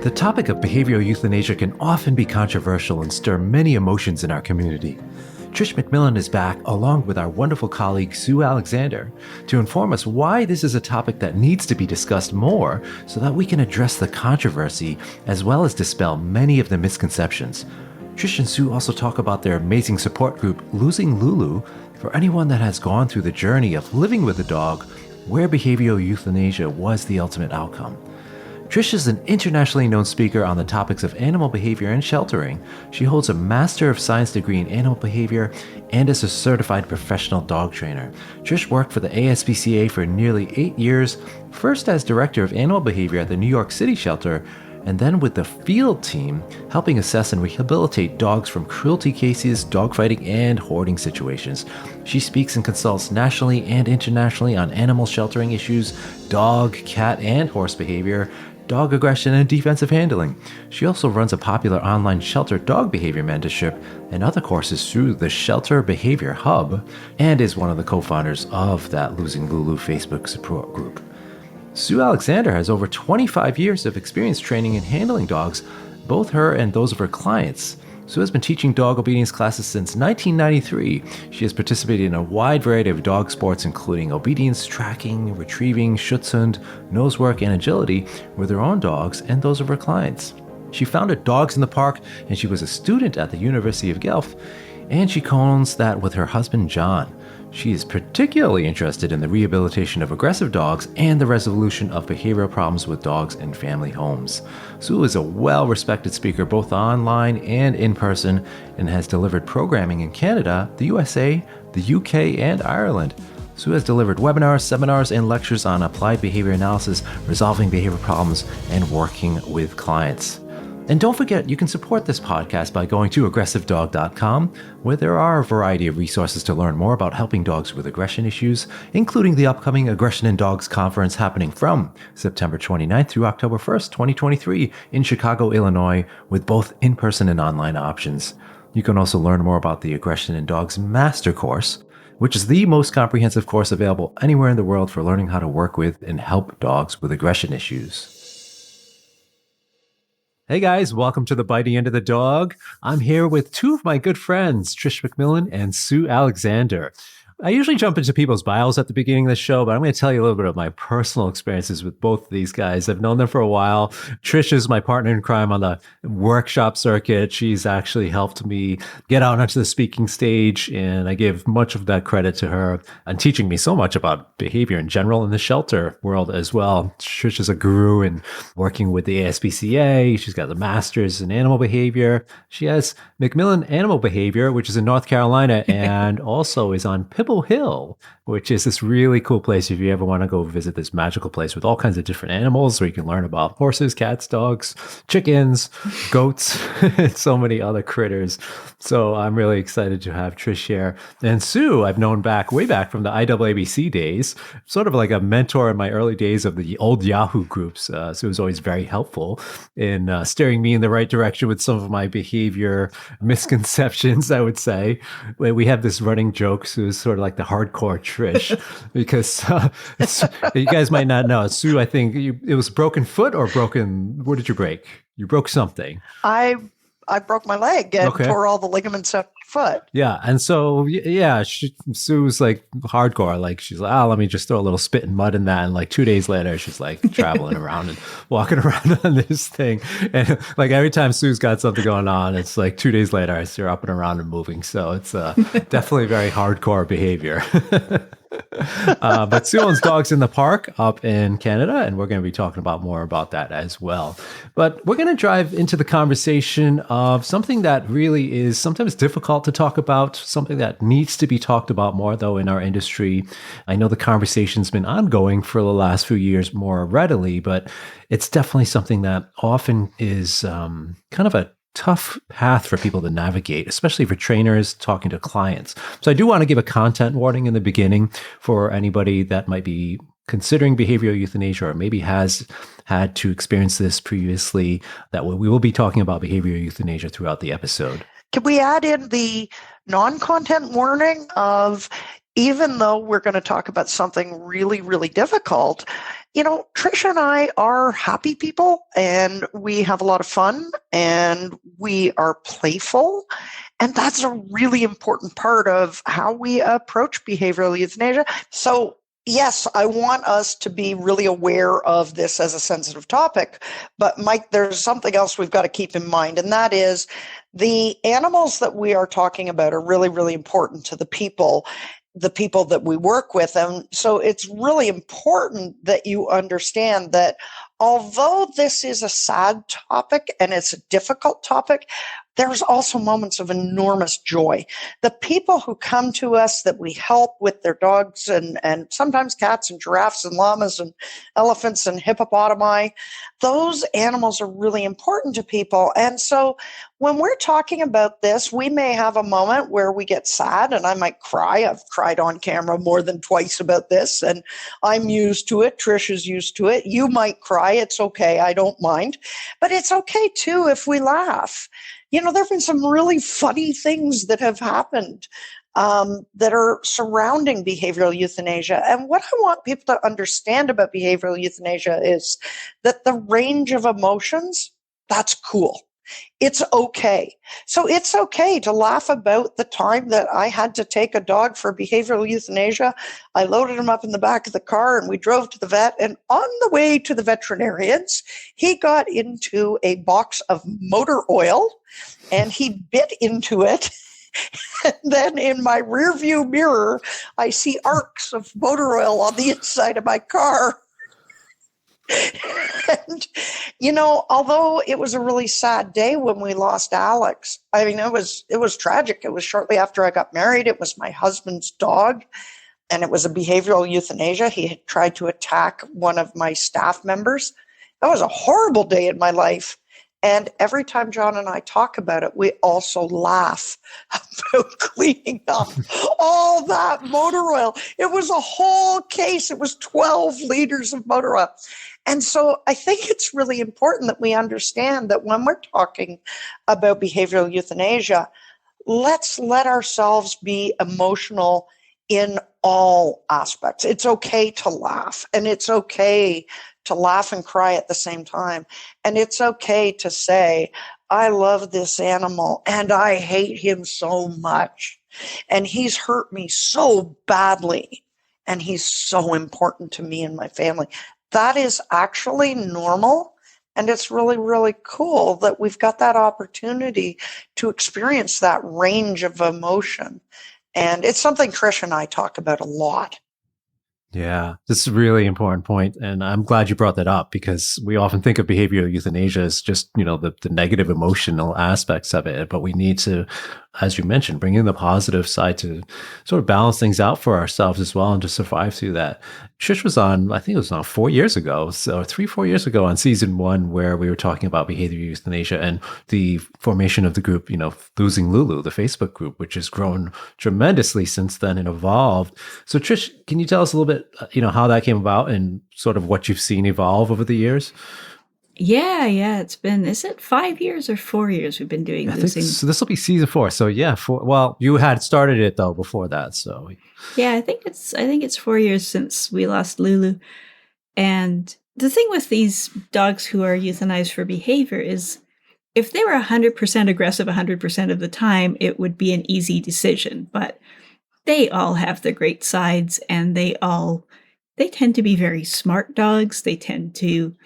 The topic of behavioral euthanasia can often be controversial and stir many emotions in our community. Trish McMillan is back along with our wonderful colleague Sue Alexander to inform us why this is a topic that needs to be discussed more so that we can address the controversy as well as dispel many of the misconceptions. Trish and Sue also talk about their amazing support group, Losing Lulu, for anyone that has gone through the journey of living with a dog where behavioral euthanasia was the ultimate outcome. Trish is an internationally known speaker on the topics of animal behavior and sheltering. She holds a Master of Science degree in animal behavior and is a certified professional dog trainer. Trish worked for the ASPCA for nearly 8 years, first as director of animal behavior at the New York City shelter, and then with the field team, helping assess and rehabilitate dogs from cruelty cases, dogfighting, and hoarding situations. She speaks and consults nationally and internationally on animal sheltering issues, dog, cat, and horse behavior, dog aggression, and defensive handling. She also runs a popular online shelter dog behavior mentorship and other courses through the Shelter Behavior Hub, and is one of the co-founders of that Losing Lulu Facebook support group. Sue Alexander has over 25 years of experience training and handling dogs, both her and those of her clients. Sue has been teaching dog obedience classes since 1993. She has participated in a wide variety of dog sports, including obedience, tracking, retrieving, Schutzhund, nose work, and agility with her own dogs and those of her clients. She founded Dogs in the Park, and she was a student at the University of Guelph, and she co-owns that with her husband, John. She is particularly interested in the rehabilitation of aggressive dogs and the resolution of behavioral problems with dogs in family homes. Sue is a well-respected speaker both online and in person and has delivered programming in Canada, the USA, the UK, and Ireland. Sue has delivered webinars, seminars, and lectures on applied behavior analysis, resolving behavior problems, and working with clients. And don't forget, you can support this podcast by going to aggressivedog.com, where there are a variety of resources to learn more about helping dogs with aggression issues, including the upcoming Aggression in Dogs conference happening from September 29th through October 1st, 2023 in Chicago, Illinois, with both in-person and online options. You can also learn more about the Aggression in Dogs Master Course, which is the most comprehensive course available anywhere in the world for learning how to work with and help dogs with aggression issues. Hey guys, welcome to the Biting End of the Dog. I'm here with two of my good friends, Trish McMillan and Sue Alexander. I usually jump into people's bios at the beginning of the show, but I'm going to tell you a little bit of my personal experiences with both of these guys. I've known them for a while. Trish is my partner in crime on the workshop circuit. She's actually helped me get out onto the speaking stage, and I give much of that credit to her and teaching me so much about behavior in general in the shelter world as well. Trish is a guru in working with the ASPCA. She's got the master's in animal behavior. She has McMillan Animal Behavior, which is in North Carolina, and also is on Hill, which is this really cool place if you ever want to go visit this magical place with all kinds of different animals where you can learn about horses, cats, dogs, chickens, goats, and so many other critters. So I'm really excited to have Trish here. And Sue, I've known way back from the IAABC days, sort of like a mentor in my early days of the old Yahoo groups. Sue was always very helpful in steering me in the right direction with some of my behavior misconceptions, I would say. We have this running joke, Sue's sort of like the hardcore Trish, because you guys might not know. Sue, I think it was broken foot or broken, what did you break? You broke something. I broke my leg and tore all the ligaments up my foot. Yeah. And so, Sue's like hardcore. Like, she's like, let me just throw a little spit and mud in that. And like 2 days later, she's like traveling around and walking around on this thing. And like every time Sue's got something going on, it's like 2 days later, I see her up and around and moving. So it's definitely very hardcore behavior. But Sue owns Dogs in the Park up in Canada, and we're going to be talking about more about that as well. But we're going to drive into the conversation of something that really is sometimes difficult to talk about, something that needs to be talked about more, though, in our industry. I know the conversation's been ongoing for the last few years more readily, but it's definitely something that often is kind of a tough path for people to navigate, especially for trainers talking to clients. So I do want to give a content warning in the beginning for anybody that might be considering behavioral euthanasia or maybe has had to experience this previously, that we will be talking about behavioral euthanasia throughout the episode. Can we add in the non-content warning of even though we're going to talk about something really, really difficult, Trish and I are happy people, and we have a lot of fun, and we are playful. And that's a really important part of how we approach behavioral euthanasia. So yes, I want us to be really aware of this as a sensitive topic. But Mike, there's something else we've got to keep in mind, and that is the animals that we are talking about are really, really important to the people that we work with. And so it's really important that you understand that although this is a sad topic and it's a difficult topic, there's also moments of enormous joy. The people who come to us that we help with their dogs and sometimes cats and giraffes and llamas and elephants and hippopotami, those animals are really important to people. And so when we're talking about this, we may have a moment where we get sad, and I might cry. I've cried on camera more than twice about this, and I'm used to it. Trish is used to it. You might cry. It's okay. I don't mind. But it's okay, too, if we laugh. There have been some really funny things that have happened that are surrounding behavioral euthanasia. And what I want people to understand about behavioral euthanasia is that the range of emotions, that's cool. It's okay. So it's okay to laugh about the time that I had to take a dog for behavioral euthanasia. I loaded him up in the back of the car and we drove to the vet. And on the way to the veterinarians, he got into a box of motor oil and he bit into it. And then in my rear view mirror, I see arcs of motor oil on the inside of my car. And, although it was a really sad day when we lost Alex, I mean, it was tragic. It was shortly after I got married. It was my husband's dog, and it was a behavioral euthanasia. He had tried to attack one of my staff members. That was a horrible day in my life. And every time John and I talk about it, we also laugh about cleaning up all that motor oil. It was a whole case. It was 12 liters of motor oil. And so I think it's really important that we understand that when we're talking about behavioral euthanasia, let's let ourselves be emotional in all aspects. It's okay to laugh, and it's okay to laugh and cry at the same time. And it's okay to say, I love this animal and I hate him so much. And he's hurt me so badly. And he's so important to me and my family. That is actually normal. And it's really, really cool that we've got that opportunity to experience that range of emotion. And it's something Trish and I talk about a lot. Yeah, this is a really important point. And I'm glad you brought that up, because we often think of behavioral euthanasia as just, the negative emotional aspects of it. But we need to, as you mentioned, bring in the positive side to sort of balance things out for ourselves as well and to survive through that. Trish was on, I think it was on 4 years ago, so 3-4 years ago on season 1, where we were talking about behavioral euthanasia and the formation of the group, Losing Lulu, the Facebook group, which has grown tremendously since then and evolved. So Trish, can you tell us a little bit, how that came about and sort of what you've seen evolve over the years? Yeah. It's been, is it 5 years or 4 years we've been doing Losing? So this will be season 4. So yeah, you had started it though before that. So yeah, I think it's 4 years since we lost Lulu. And the thing with these dogs who are euthanized for behavior is if they were 100% aggressive 100% of the time, it would be an easy decision. But they all have their great sides, and they tend to be very smart dogs. They tend to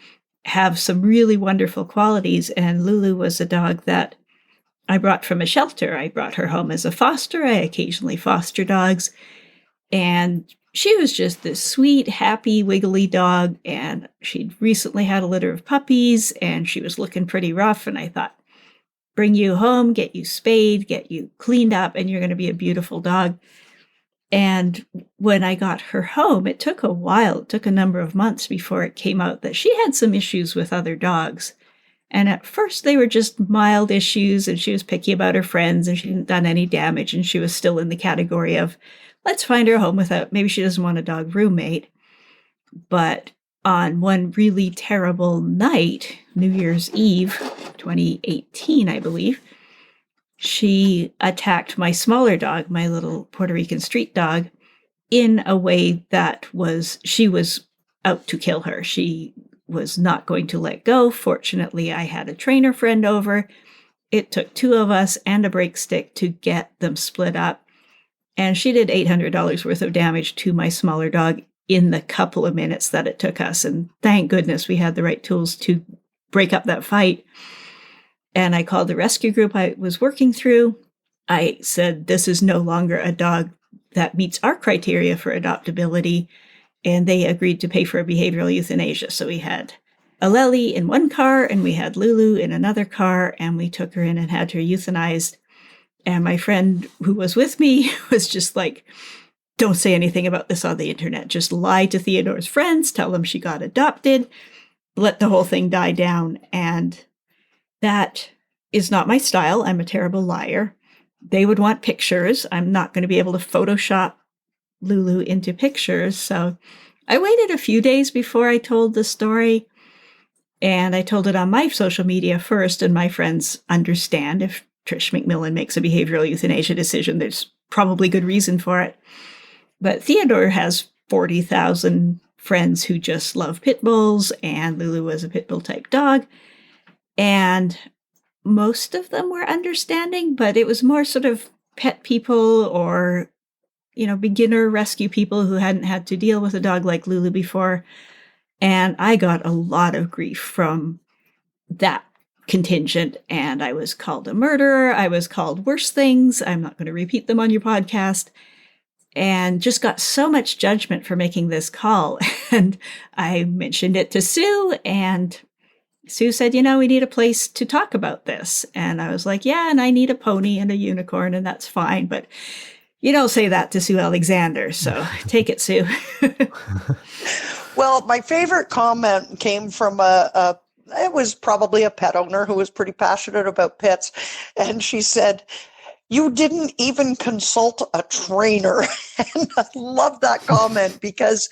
have some really wonderful qualities. And Lulu was a dog that I brought from a shelter. I brought her home as a foster. I occasionally foster dogs. And she was just this sweet, happy, wiggly dog. And she'd recently had a litter of puppies, and she was looking pretty rough. And I thought, bring you home, get you spayed, get you cleaned up, and you're going to be a beautiful dog. And when I got her home, it took a while. It took a number of months before it came out that she had some issues with other dogs. And at first they were just mild issues, and she was picky about her friends, and she hadn't done any damage, and she was still in the category of, let's find her home maybe she doesn't want a dog roommate. But on one really terrible night, New Year's Eve, 2018, I believe, she attacked my smaller dog, my little Puerto Rican street dog, in a way that she was out to kill her. She was not going to let go. Fortunately, I had a trainer friend over. It took 2 of us and a brake stick to get them split up. And she did $800 worth of damage to my smaller dog in the couple of minutes that it took us. And thank goodness we had the right tools to break up that fight. And I called the rescue group I was working through. I said, this is no longer a dog that meets our criteria for adoptability. And they agreed to pay for a behavioral euthanasia. So we had Aleli in one car and we had Lulu in another car, and we took her in and had her euthanized. And my friend who was with me was just like, don't say anything about this on the internet. Just lie to Theodore's friends, tell them she got adopted, let the whole thing die down. And that is not my style. I'm a terrible liar. They would want pictures. I'm not going to be able to Photoshop Lulu into pictures. So I waited a few days before I told the story. And I told it on my social media first, and my friends understand if Trish McMillan makes a behavioral euthanasia decision, there's probably good reason for it. But Theodore has 40,000 friends who just love pit bulls, and Lulu was a pit bull type dog. And most of them were understanding, but it was more sort of pet people or, beginner rescue people who hadn't had to deal with a dog like Lulu before. And I got a lot of grief from that contingent, and I was called a murderer. I was called worse things. I'm not going to repeat them on your podcast. And just got so much judgment for making this call. And I mentioned it to Sue, and Sue said, we need a place to talk about this. And I was like, yeah, and I need a pony and a unicorn, and that's fine. But you don't say that to Sue Alexander. So take it, Sue. Well, my favorite comment came from it was probably a pet owner who was pretty passionate about pets. And she said, you didn't even consult a trainer. And I love that comment because,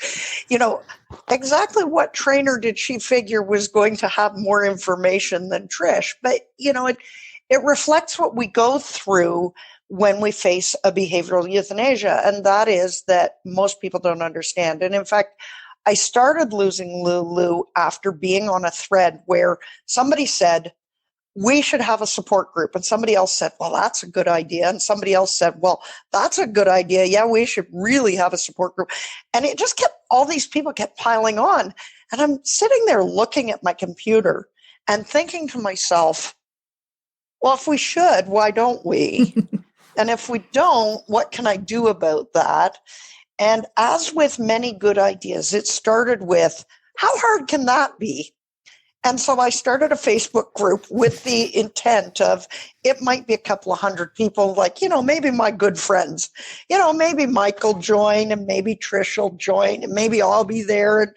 exactly what trainer did she figure was going to have more information than Trish? But, it reflects what we go through when we face a behavioral euthanasia. And that is that most people don't understand. And in fact, I started losing Lulu after being on a thread where somebody said, we should have a support group. And somebody else said, well, that's a good idea. And somebody else said, well, that's a good idea. Yeah, we should really have a support group. And it just all these people kept piling on. And I'm sitting there looking at my computer and thinking to myself, well, if we should, why don't we? And if we don't, what can I do about that? And as with many good ideas, it started with, how hard can that be? And so I started a Facebook group with the intent of, it might be a couple of hundred people, like, maybe my good friends, maybe Mike will join and maybe Trish will join and maybe I'll be there. And,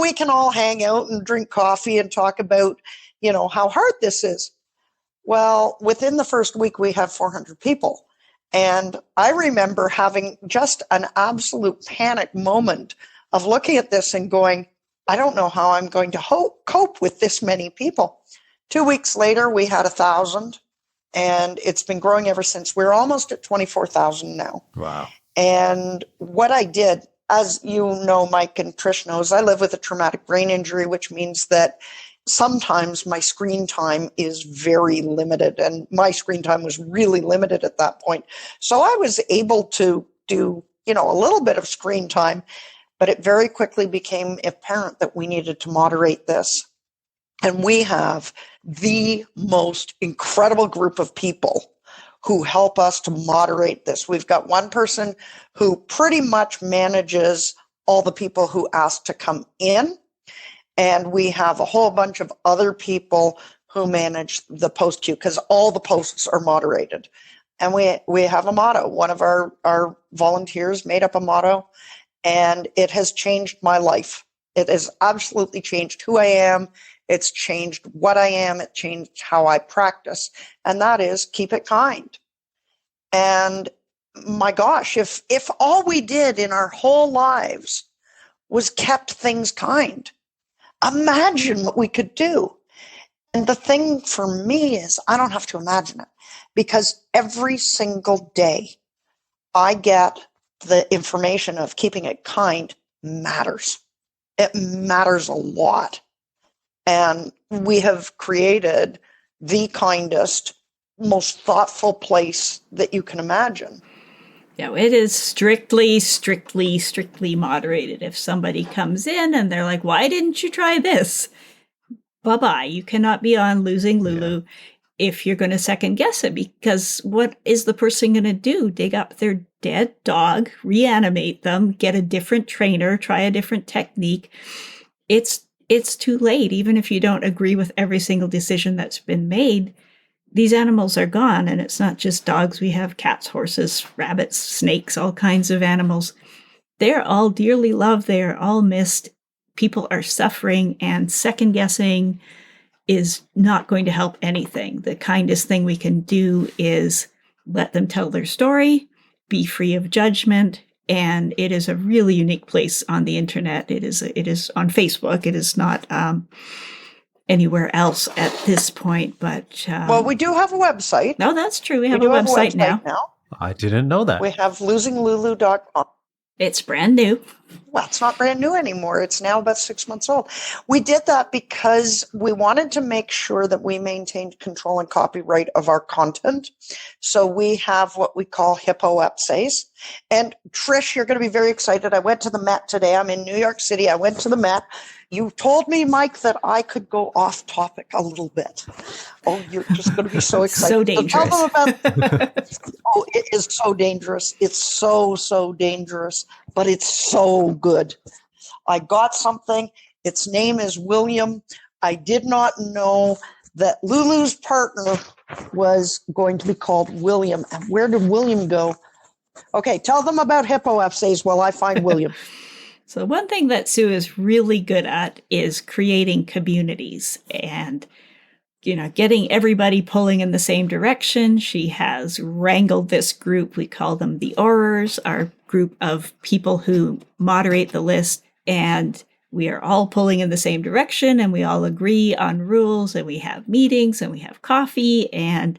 we can all hang out and drink coffee and talk about, how hard this is. Well, within the first week, we had 400 people. And I remember having just an absolute panic moment of looking at this and going, I don't know how I'm going to cope with this many people. 2 weeks later, we had 1,000, and it's been growing ever since. We're almost at 24,000 now. Wow. And what I did, as you know, Mike and Trish knows, I live with a traumatic brain injury, which means that sometimes my screen time is very limited, and my screen time was really limited at that point. So I was able to do, a little bit of screen time, but it very quickly became apparent that we needed to moderate this. And we have the most incredible group of people who help us to moderate this. We've got one person who pretty much manages all the people who ask to come in. And we have a whole bunch of other people who manage the post queue because all the posts are moderated. And we have a motto. One of our volunteers made up a motto, and it has changed my life. It has absolutely changed who I am. It's changed what I am. It changed how I practice. And that is keep it kind. And my gosh, if all we did in our whole lives was kept things kind, imagine what we could do. And the thing for me is I don't have to imagine it because every single day I get the information of keeping it kind matters. It matters a lot. And we have created the kindest, most thoughtful place that you can imagine. Yeah, it is strictly moderated. If somebody comes in and they're like, why didn't you try this? Bye-bye. You cannot be on Losing Lulu if you're going to second guess it, because what is the person going to do? Dig up their dead dog, reanimate them, get a different trainer, try a different technique. It's too late. Even if you don't agree with every single decision that's been made, these animals are gone. And it's not just dogs. We have cats, horses, rabbits, snakes, all kinds of animals. They're all dearly loved. They are all missed. People are suffering, and second guessing is not going to help anything. The kindest thing we can do is let them tell their story, be free of judgment. And it is a really unique place on the internet. It is on Facebook. It is not anywhere else at this point. But well, we do have a website. No, that's true. We have a website now. I didn't know that. We have losinglulu.com. It's brand new. Well, it's not brand new anymore. It's now about 6 months old. We did that because we wanted to make sure that we maintained control and copyright of our content. So we have what we call hippo essays. And Trish, you're going to be very excited. I went to the Met today. I'm in New York City. I went to the Met. You told me, Mike, that I could go off topic a little bit. Oh, you're just going to be so excited. So dangerous. So tell them about, oh, it is so dangerous. It's so dangerous, but it's so good. I got something. Its name is William. I did not know that Lulu's partner was going to be called William. And where did William go? Okay, tell them about hippo essays while I find William. So one thing that Sue is really good at is creating communities and, getting everybody pulling in the same direction. She has wrangled this group. We call them the Aurors, our group of people who moderate the list. And we are all pulling in the same direction, and we all agree on rules, and we have meetings, and we have coffee. And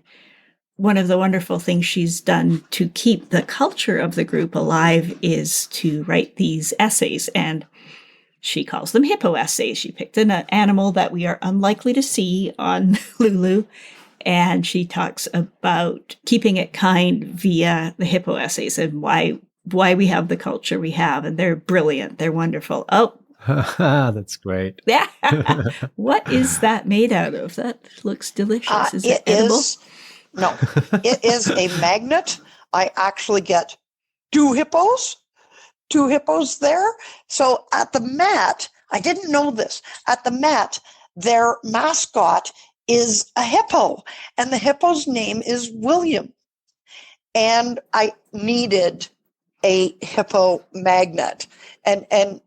one of the wonderful things she's done to keep the culture of the group alive is to write these essays, and she calls them hippo essays. She picked an animal that we are unlikely to see on Lulu, and she talks about keeping it kind via the hippo essays and why we have the culture we have, and they're brilliant. They're wonderful. Oh, that's great. Yeah. What is that made out of? That looks delicious. Is it edible? No, it is a magnet. I actually get two hippos there. So at the Met, I didn't know this. At the Met, their mascot is a hippo, and the hippo's name is William. And I needed a hippo magnet. And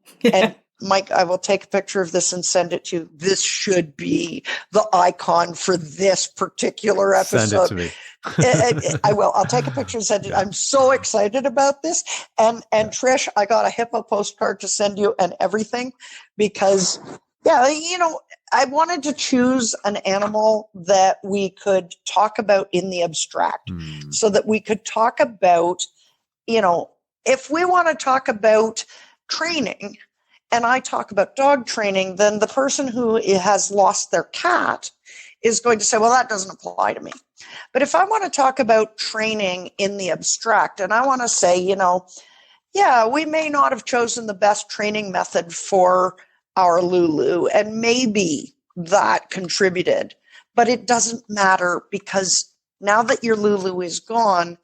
Mike, I will take a picture of this and send it to you. This should be the icon for this particular episode. Send it to me. I will. I'll take a picture and send it. I'm so excited about this. And Trish, I got a hippo postcard to send you and everything because, I wanted to choose an animal that we could talk about in the abstract so that we could talk about, if we want to talk about training, and I talk about dog training, then the person who has lost their cat is going to say, well, that doesn't apply to me. But if I want to talk about training in the abstract, and I want to say, we may not have chosen the best training method for our Lulu, and maybe that contributed, but it doesn't matter because now that your Lulu is gone,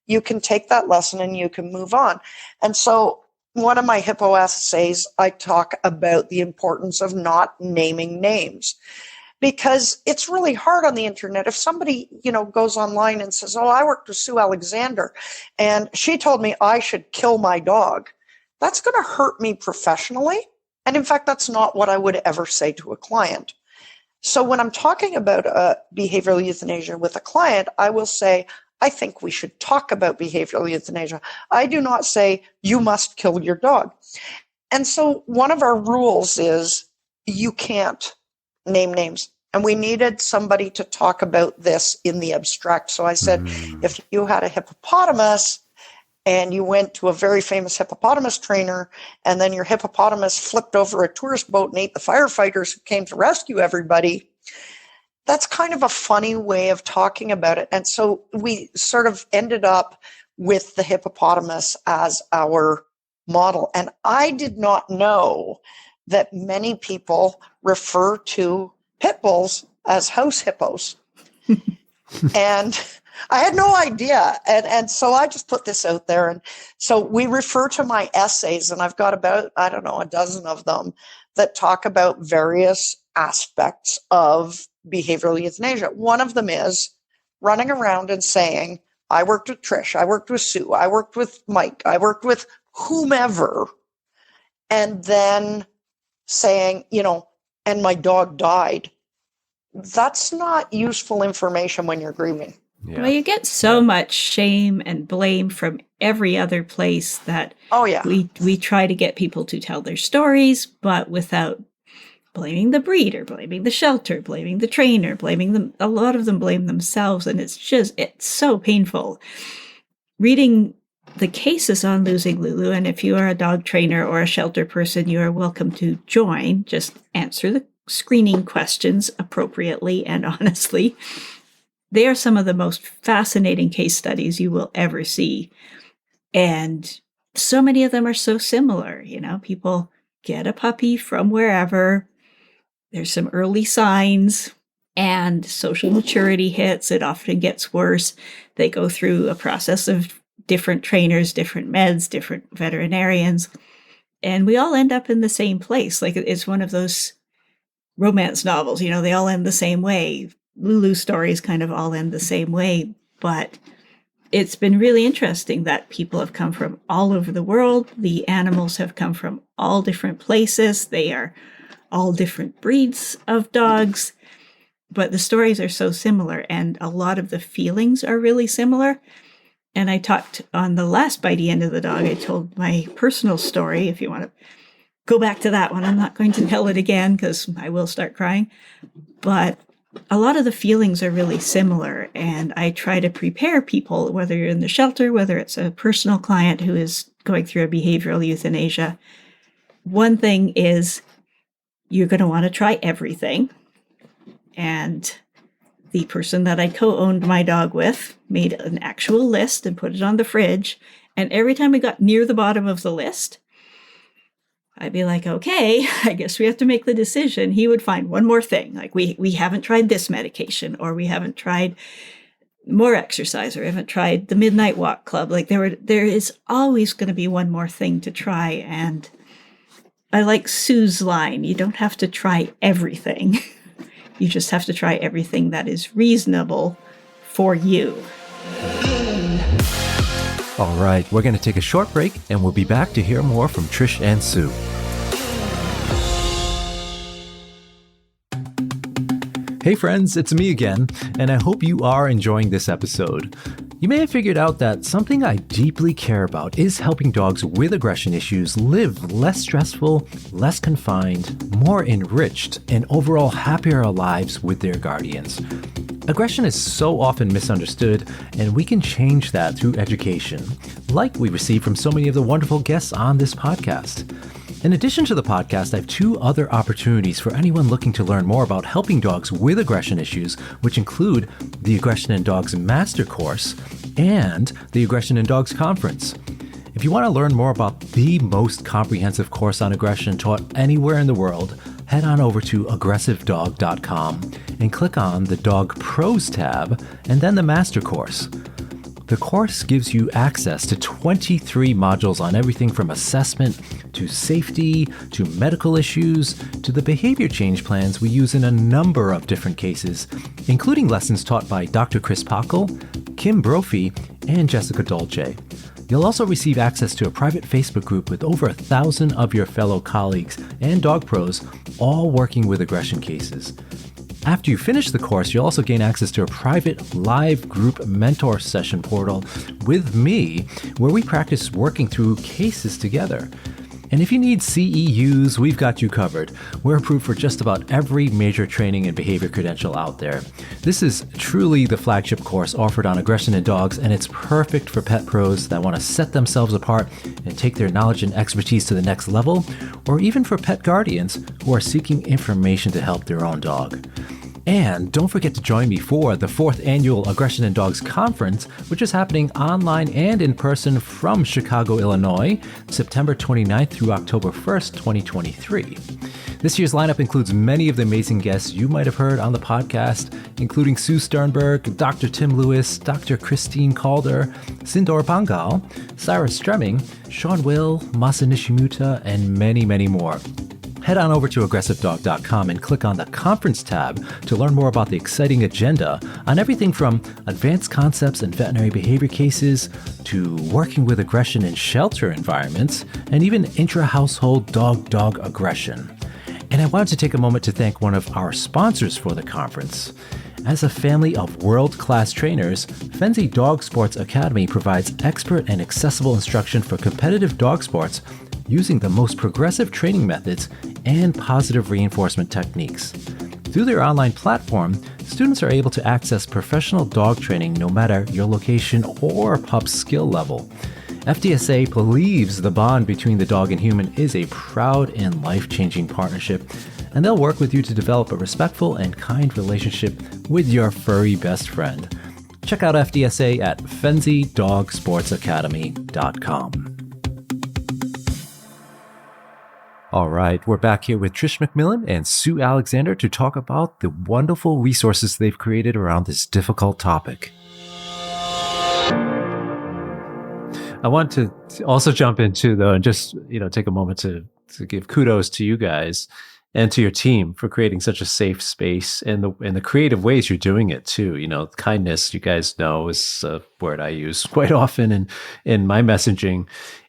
you can take that lesson and you can move on. And so one of my hippo essays, I talk about the importance of not naming names because it's really hard on the internet. If somebody, goes online and says, oh, I worked with Sue Alexander and she told me I should kill my dog, that's going to hurt me professionally. And in fact, that's not what I would ever say to a client. So when I'm talking about behavioral euthanasia with a client, I will say, I think we should talk about behavioral euthanasia. I do not say you must kill your dog. And so one of our rules is you can't name names. And we needed somebody to talk about this in the abstract. So I said, if you had a hippopotamus and you went to a very famous hippopotamus trainer, and then your hippopotamus flipped over a tourist boat and ate the firefighters who came to rescue everybody. That's kind of a funny way of talking about it. And so we sort of ended up with the hippopotamus as our model. And I did not know that many people refer to pit bulls as house hippos. And I had no idea. And so I just put this out there. And so we refer to my essays, and I've got about, I don't know, a dozen of them that talk about various aspects of behavioral euthanasia. One of them is running around and saying, I worked with Trish, I worked with Sue, I worked with Mike, I worked with whomever, and then saying, and my dog died. That's not useful information when you're grieving. Yeah. Well, you get so much shame and blame from every other place that we try to get people to tell their stories, but without blaming the breeder, blaming the shelter, blaming the trainer, blaming them. A lot of them blame themselves, and it's so painful. Reading the cases on losing Lulu, and if you are a dog trainer or a shelter person, you are welcome to join. Just answer the screening questions appropriately and honestly. They are some of the most fascinating case studies you will ever see. And so many of them are so similar. People get a puppy from wherever. There's some early signs and social maturity hits. It often gets worse. They go through a process of different trainers, different meds, different veterinarians. And we all end up in the same place. Like it's one of those romance novels, they all end the same way. Lulu stories kind of all end the same way, but it's been really interesting that people have come from all over the world. The animals have come from all different places. They are all different breeds of dogs, but the stories are so similar, and a lot of the feelings are really similar. And I talked on the last Bitey End of the Dog, I told my personal story. If you want to go back to that one, I'm not going to tell it again because I will start crying, but a lot of the feelings are really similar, and I try to prepare people, whether you're in the shelter, whether it's a personal client who is going through a behavioral euthanasia. One thing is you're going to want to try everything. And the person that I co-owned my dog with made an actual list and put it on the fridge. And every time we got near the bottom of the list, I'd be like, okay, I guess we have to make the decision. He would find one more thing. Like we haven't tried this medication, or we haven't tried more exercise, or we haven't tried the midnight walk club. Like there is always going to be one more thing to try. And I like Sue's line, you don't have to try everything. You just have to try everything that is reasonable for you. All right, we're going to take a short break, and we'll be back to hear more from Trish and Sue. Hey friends, it's me again, and I hope you are enjoying this episode. You may have figured out that something I deeply care about is helping dogs with aggression issues live less stressful, less confined, more enriched, and overall happier lives with their guardians. Aggression is so often misunderstood, and we can change that through education, like we receive from so many of the wonderful guests on this podcast. In addition to the podcast, I have 2 other opportunities for anyone looking to learn more about helping dogs with aggression issues, which include the Aggression in Dogs Master Course and the Aggression in Dogs Conference. If you want to learn more about the most comprehensive course on aggression taught anywhere in the world, head on over to aggressivedog.com and click on the Dog Pros tab and then the Master Course. The course gives you access to 23 modules on everything from assessment to safety to medical issues to the behavior change plans we use in a number of different cases, including lessons taught by Dr. Chris Pockel, Kim Brophy, and Jessica Dolce. You'll also receive access to a private Facebook group with over 1,000 of your fellow colleagues and dog pros, all working with aggression cases. After you finish the course, you'll also gain access to a private live group mentor session portal with me, where we practice working through cases together. And if you need CEUs, we've got you covered. We're approved for just about every major training and behavior credential out there. This is truly the flagship course offered on aggression in dogs, and it's perfect for pet pros that want to set themselves apart and take their knowledge and expertise to the next level, or even for pet guardians who are seeking information to help their own dog. And don't forget to join me for the 4th annual Aggression in Dogs Conference, which is happening online and in person from Chicago, Illinois, September 29th through October 1st, 2023. This year's lineup includes many of the amazing guests you might have heard on the podcast, including Sue Sternberg, Dr. Tim Lewis, Dr. Christine Calder, Sindor Pangal, Sarah Stremming, Sean Will, Masa Nishimuta, and many, many more. Head on over to aggressivedog.com and click on the conference tab to learn more about the exciting agenda on everything from advanced concepts in veterinary behavior cases to working with aggression in shelter environments and even intra-household dog-dog aggression. And I wanted to take a moment to thank one of our sponsors for the conference. As a family of world-class trainers, Fenzi Dog Sports Academy provides expert and accessible instruction for competitive dog sports using the most progressive training methods and positive reinforcement techniques. Through their online platform, students are able to access professional dog training no matter your location or pup skill level. FDSA believes the bond between the dog and human is a proud and life-changing partnership, and they'll work with you to develop a respectful and kind relationship with your furry best friend. Check out FDSA at fenzydogsportsacademy.com. All right, we're back here with Trish McMillan and Sue Alexander to talk about the wonderful resources they've created around this difficult topic. I want to also jump into, though, and just, take a moment to give kudos to you guys and to your team for creating such a safe space and the creative ways you're doing it too. Kindness, you guys know, is a word I use quite often in my messaging.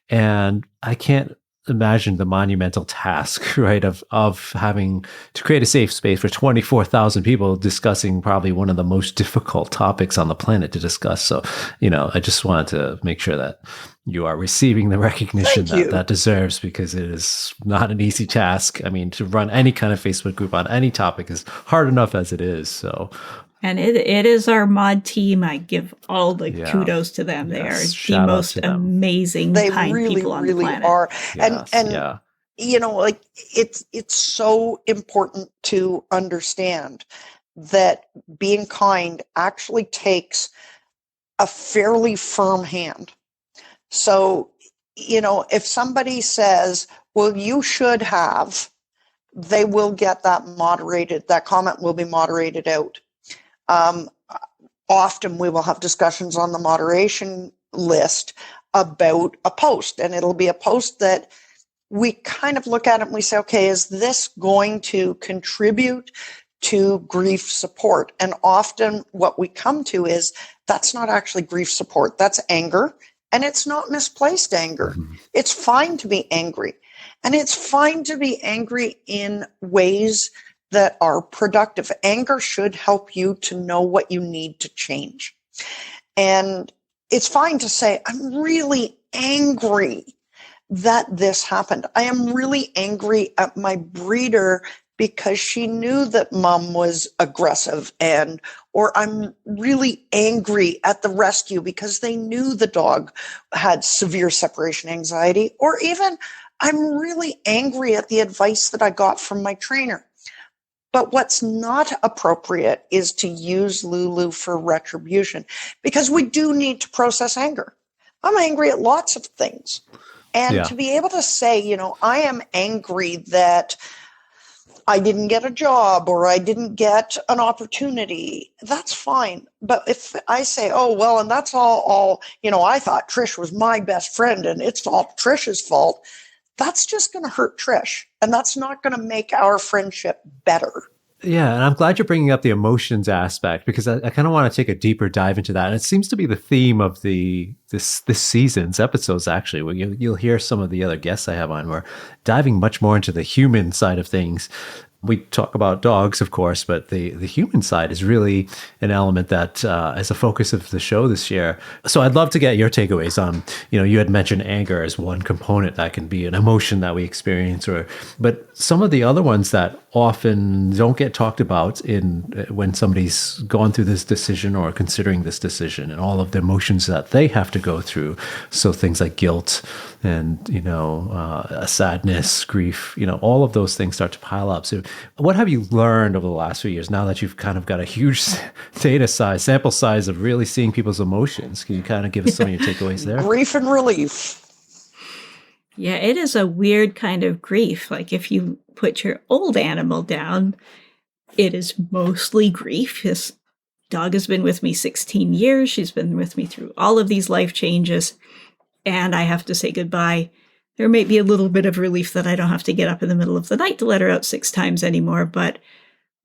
And I can't imagine the monumental task, right, of having to create a safe space for 24,000 people discussing probably one of the most difficult topics on the planet to discuss. So, I just wanted to make sure that you are receiving the recognition that deserves, because it is not an easy task. I mean, to run any kind of Facebook group on any topic is hard enough as it is. So, and it is our mod team. I give all the kudos to them. They are the most amazing, kind people on the planet. They really are. And it's so important to understand that being kind actually takes a fairly firm hand. So, if somebody says, well, you should have, they will get that moderated. That comment will be moderated out. Often we will have discussions on the moderation list about a post, and it'll be a post that we kind of look at it and we say, okay, is this going to contribute to grief support? And often what we come to is that's not actually grief support. That's anger, and it's not misplaced anger. Mm-hmm. It's fine to be angry, and it's fine to be angry in ways that are productive. Anger should help you to know what you need to change. And it's fine to say, I'm really angry that this happened. I am really angry at my breeder because she knew that mom was aggressive, or I'm really angry at the rescue because they knew the dog had severe separation anxiety, or even I'm really angry at the advice that I got from my trainer. But what's not appropriate is to use Lulu for retribution, because we do need to process anger. I'm angry at lots of things. And to be able to say, I am angry that I didn't get a job or I didn't get an opportunity, that's fine. But if I say, oh, well, and that's all, I thought Trish was my best friend and it's all Trish's fault, that's just going to hurt Trish, and that's not going to make our friendship better. Yeah, and I'm glad you're bringing up the emotions aspect, because I kind of want to take a deeper dive into that. And it seems to be the theme of this season's episodes, actually, where you'll hear some of the other guests I have on. We're diving much more into the human side of things. We talk about dogs, of course, but the human side is really an element that is a focus of the show this year. So I'd love to get your takeaways on, you had mentioned anger as one component that can be an emotion that we experience, but some of the other ones that often don't get talked about when somebody's gone through this decision or considering this decision, and all of the emotions that they have to go through. So things like guilt and, sadness, grief, all of those things start to pile up. So what have you learned over the last few years, now that you've kind of got a huge sample size of really seeing people's emotions? Can you kind of give us some of your takeaways there? Grief and relief. Yeah, it is a weird kind of grief. Like if you put your old animal down, it is mostly grief. This dog has been with me 16 years. She's been with me through all of these life changes, and I have to say goodbye. There may be a little bit of relief that I don't have to get up in the middle of the night to let her out 6 times anymore. But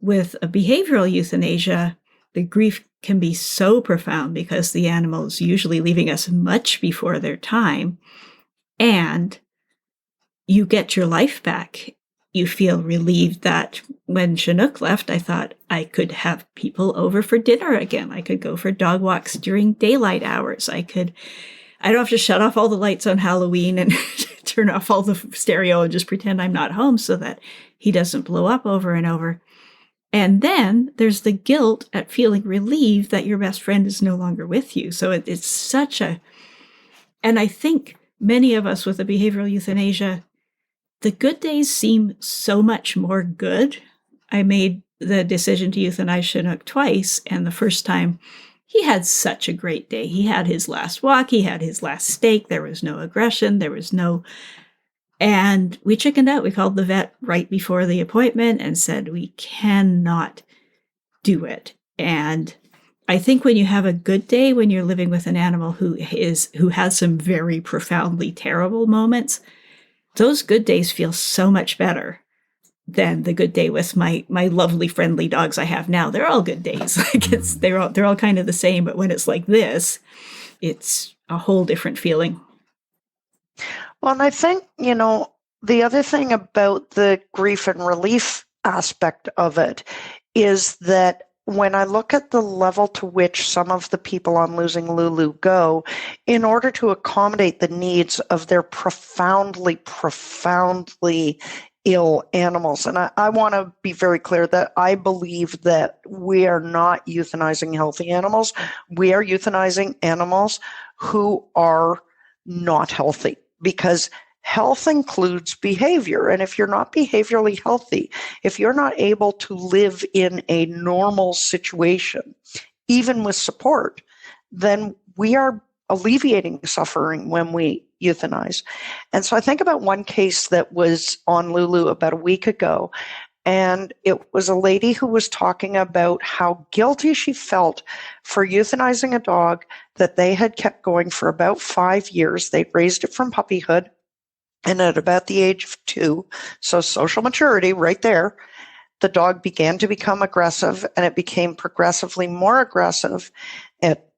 with a behavioral euthanasia, the grief can be so profound because the animal is usually leaving us much before their time. And you get your life back. You feel relieved that when Chinook left, I thought I could have people over for dinner again. I could go for dog walks during daylight hours. I don't have to shut off all the lights on Halloween and turn off all the stereo and just pretend I'm not home so that he doesn't blow up over and over. And then there's the guilt at feeling relieved that your best friend is no longer with you. So it's such a, and I think many of us with a behavioral euthanasia, the good days seem so much more good. I made the decision to euthanize Chinook twice, and the first time he had such a great day. He had his last walk, he had his last steak, there was no aggression, and we chickened out. We called the vet right before the appointment and said, we cannot do it. And I think when you have a good day, when you're living with an animal who has some very profoundly terrible moments, those good days feel so much better than the good day with my lovely, friendly dogs I have now. They're all good days. Like they're all kind of the same, but when it's like this, it's a whole different feeling. Well, and I think, the other thing about the grief and relief aspect of it is that when I look at the level to which some of the people on Losing Lulu go, in order to accommodate the needs of their profoundly, profoundly ill animals. And I want to be very clear that I believe that we are not euthanizing healthy animals. We are euthanizing animals who are not healthy, because health includes behavior. And if you're not behaviorally healthy, if you're not able to live in a normal situation, even with support, then we are alleviating suffering when we euthanize. And so I think about one case that was on Lulu about a week ago, and it was a lady who was talking about how guilty she felt for euthanizing a dog that they had kept going for about 5 years. They'd raised it from puppyhood. And at about the age of 2, so social maturity right there, the dog began to become aggressive, and it became progressively more aggressive.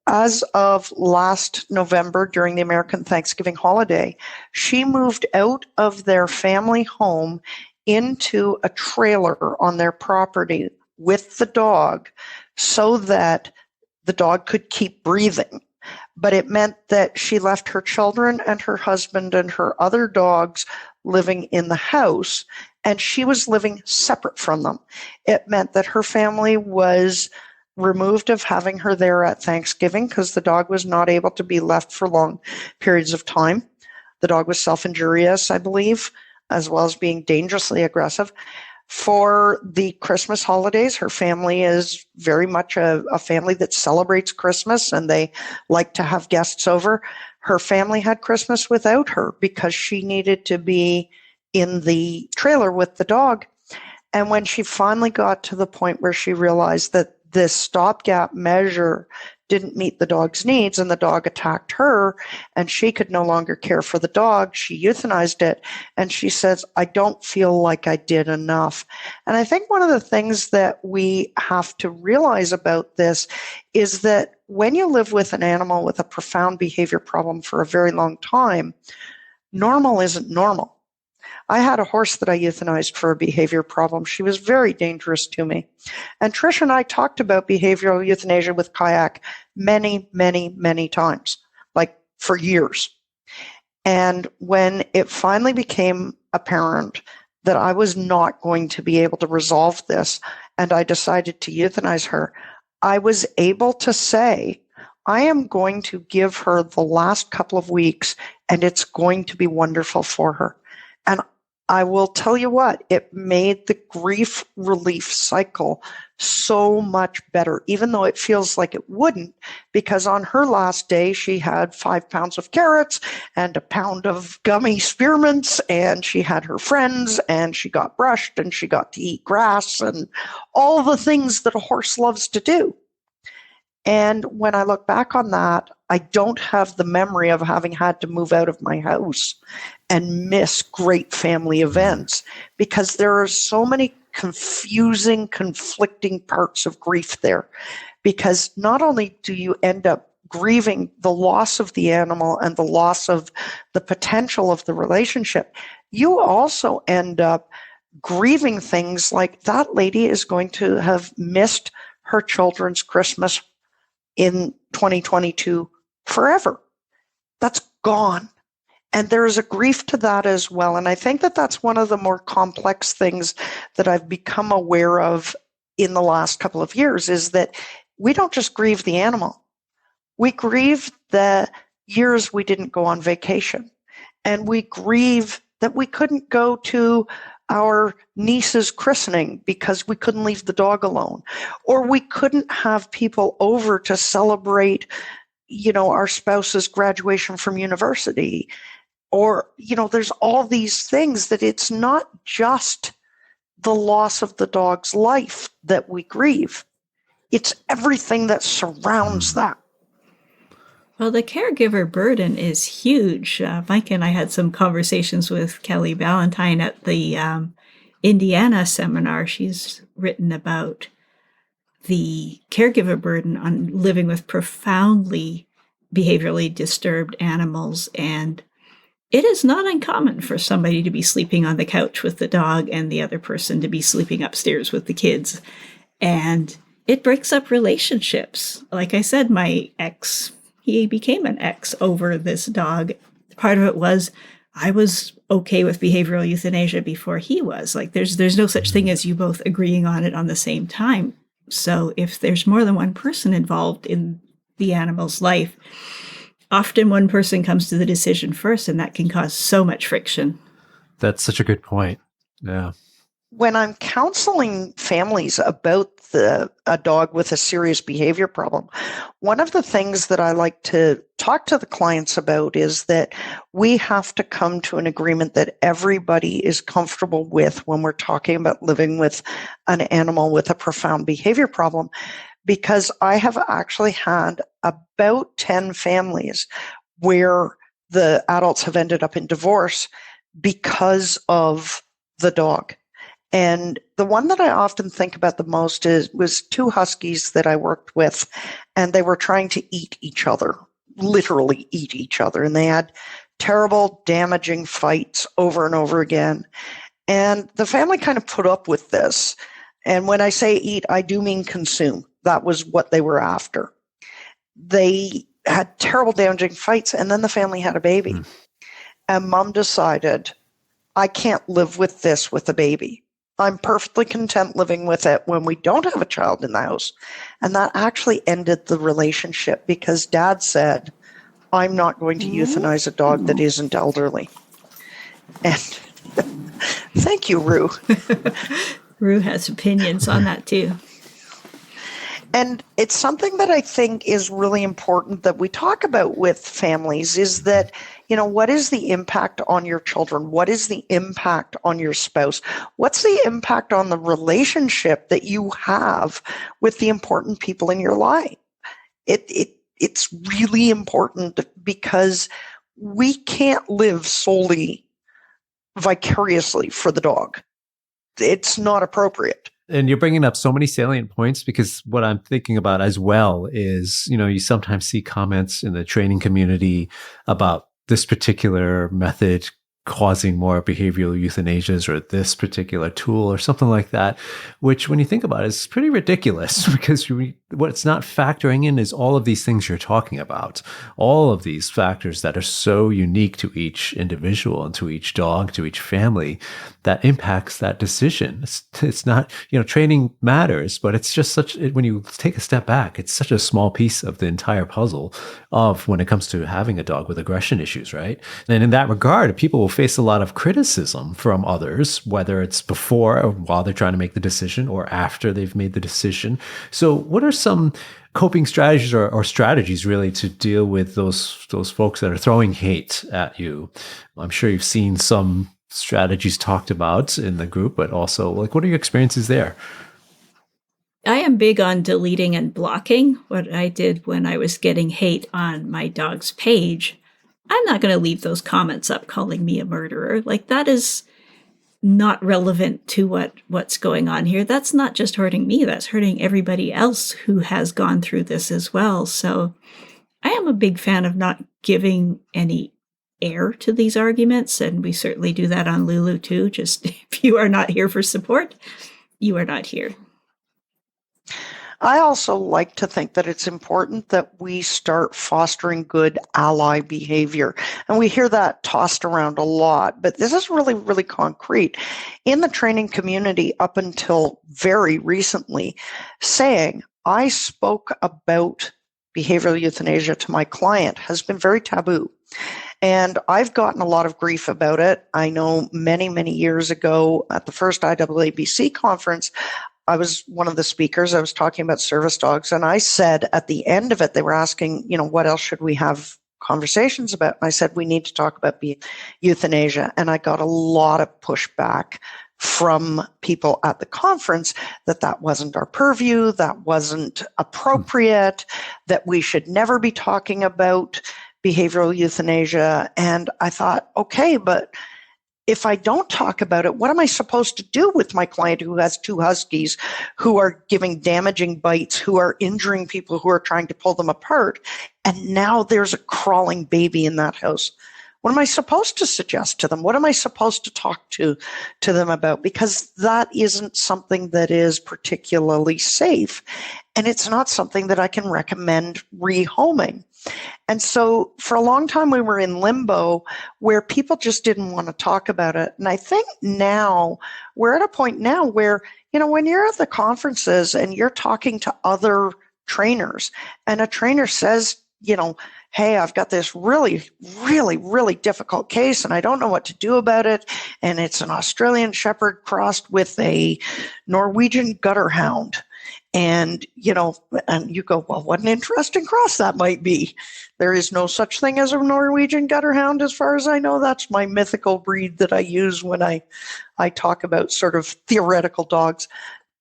As of last November, during the American Thanksgiving holiday, she moved out of their family home into a trailer on their property with the dog so that the dog could keep breathing. But it meant that she left her children and her husband and her other dogs living in the house, and she was living separate from them. It meant that her family was removed of having her there at Thanksgiving because the dog was not able to be left for long periods of time. The dog was self-injurious, I believe, as well as being dangerously aggressive. For the Christmas holidays, her family is very much a family that celebrates Christmas, and they like to have guests over. Her family had Christmas without her because she needed to be in the trailer with the dog. And when she finally got to the point where she realized that this stopgap measure didn't meet the dog's needs and the dog attacked her and she could no longer care for the dog, she euthanized it. And she says, I don't feel like I did enough. And I think one of the things that we have to realize about this is that when you live with an animal with a profound behavior problem for a very long time, normal isn't normal. I had a horse that I euthanized for a behavior problem. She was very dangerous to me. And Trish and I talked about behavioral euthanasia with Kayak many, many, many times, like for years. And when it finally became apparent that I was not going to be able to resolve this, and I decided to euthanize her, I was able to say, I am going to give her the last couple of weeks, and it's going to be wonderful for her. And I will tell you what, it made the grief relief cycle so much better, even though it feels like it wouldn't, because on her last day, she had 5 pounds of carrots and a pound of gummy spearmints, and she had her friends, and she got brushed, and she got to eat grass, and all the things that a horse loves to do. And when I look back on that, I don't have the memory of having had to move out of my house and miss great family events, because there are so many confusing, conflicting parts of grief there. Because not only do you end up grieving the loss of the animal and the loss of the potential of the relationship, you also end up grieving things like that lady is going to have missed her children's Christmas in 2022 forever. That's gone. And there is a grief to that as well. And I think that that's one of the more complex things that I've become aware of in the last couple of years, is that we don't just grieve the animal. We grieve the years we didn't go on vacation. And we grieve that we couldn't go to our niece's christening because we couldn't leave the dog alone, or we couldn't have people over to celebrate, our spouse's graduation from university, or, there's all these things that it's not just the loss of the dog's life that we grieve. It's everything that surrounds that. Well, the caregiver burden is huge. Mike and I had some conversations with Kelly Ballantyne at the Indiana seminar. She's written about the caregiver burden on living with profoundly behaviorally disturbed animals. And it is not uncommon for somebody to be sleeping on the couch with the dog and the other person to be sleeping upstairs with the kids. And it breaks up relationships. Like I said, my ex, he became an ex over this dog. Part of it was I was okay with behavioral euthanasia before he was. Like there's no such thing as you both agreeing on it on the same time. So if there's more than one person involved in the animal's life, often one person comes to the decision first, and that can cause so much friction. That's such a good point. Yeah. When I'm counseling families about a dog with a serious behavior problem, one of the things that I like to talk to the clients about is that we have to come to an agreement that everybody is comfortable with when we're talking about living with an animal with a profound behavior problem. Because I have actually had about 10 families where the adults have ended up in divorce because of the dog. And the one that I often think about the most was 2 huskies that I worked with, and they were trying to eat each other, literally eat each other. And they had terrible, damaging fights over and over again. And the family kind of put up with this. And when I say eat, I do mean consume. That was what they were after. They had terrible, damaging fights, and then the family had a baby. And mom decided, I can't live with this with a baby. I'm perfectly content living with it when we don't have a child in the house. And that actually ended the relationship because dad said, I'm not going to euthanize a dog that isn't elderly. And thank you, Rue. Rue has opinions on that too. And it's something that I think is really important that we talk about with families is that, what is the impact on your children? What is the impact on your spouse? What's the impact on the relationship that you have with the important people in your life? It's really important because we can't live solely vicariously for the dog. It's not appropriate. And you're bringing up so many salient points because what I'm thinking about as well is, you sometimes see comments in the training community about this particular method causing more behavioral euthanasias or this particular tool or something like that, which when you think about it is pretty ridiculous because what's not factoring in is all of these things you're talking about, all of these factors that are so unique to each individual and to each dog, to each family, that impacts that decision. It's not, training matters, but it's just when you take a step back, it's such a small piece of the entire puzzle of when it comes to having a dog with aggression issues, right? And in that regard, people will face a lot of criticism from others, whether it's before or while they're trying to make the decision or after they've made the decision. So what are some coping strategies or strategies really to deal with those folks that are throwing hate at you? I'm sure you've seen some strategies talked about in the group, but also what are your experiences there? I am big on deleting and blocking. What I did when I was getting hate on my dog's page, I'm not going to leave those comments up calling me a murderer. That is not relevant to what's going on here. That's not just hurting me, that's hurting everybody else who has gone through this as well. So I am a big fan of not giving any air to these arguments, and we certainly do that on Lulu too. Just if you are not here for support, you are not here. I also like to think that it's important that we start fostering good ally behavior. And we hear that tossed around a lot, but this is really, really concrete. In the training community up until very recently, saying I spoke about behavioral euthanasia to my client has been very taboo. And I've gotten a lot of grief about it. I know many, many years ago at the first IAABC conference, I was one of the speakers. I was talking about service dogs. And I said at the end of it, they were asking, what else should we have conversations about? And I said, we need to talk about euthanasia. And I got a lot of pushback from people at the conference that wasn't our purview, that wasn't appropriate, that we should never be talking about behavioral euthanasia. And I thought, okay, but if I don't talk about it, what am I supposed to do with my client who has 2 huskies who are giving damaging bites, who are injuring people who are trying to pull them apart? And now there's a crawling baby in that house. What am I supposed to suggest to them? What am I supposed to talk to them about? Because that isn't something that is particularly safe. And it's not something that I can recommend rehoming. And so for a long time, we were in limbo where people just didn't want to talk about it. And I think now we're at a point now where, when you're at the conferences and you're talking to other trainers and a trainer says, hey, I've got this really, really, really difficult case and I don't know what to do about it. And it's an Australian Shepherd crossed with a Norwegian gutter hound. And, and you go, well, what an interesting cross that might be. There is no such thing as a Norwegian gutter hound, as far as I know. That's my mythical breed that I use when I talk about sort of theoretical dogs.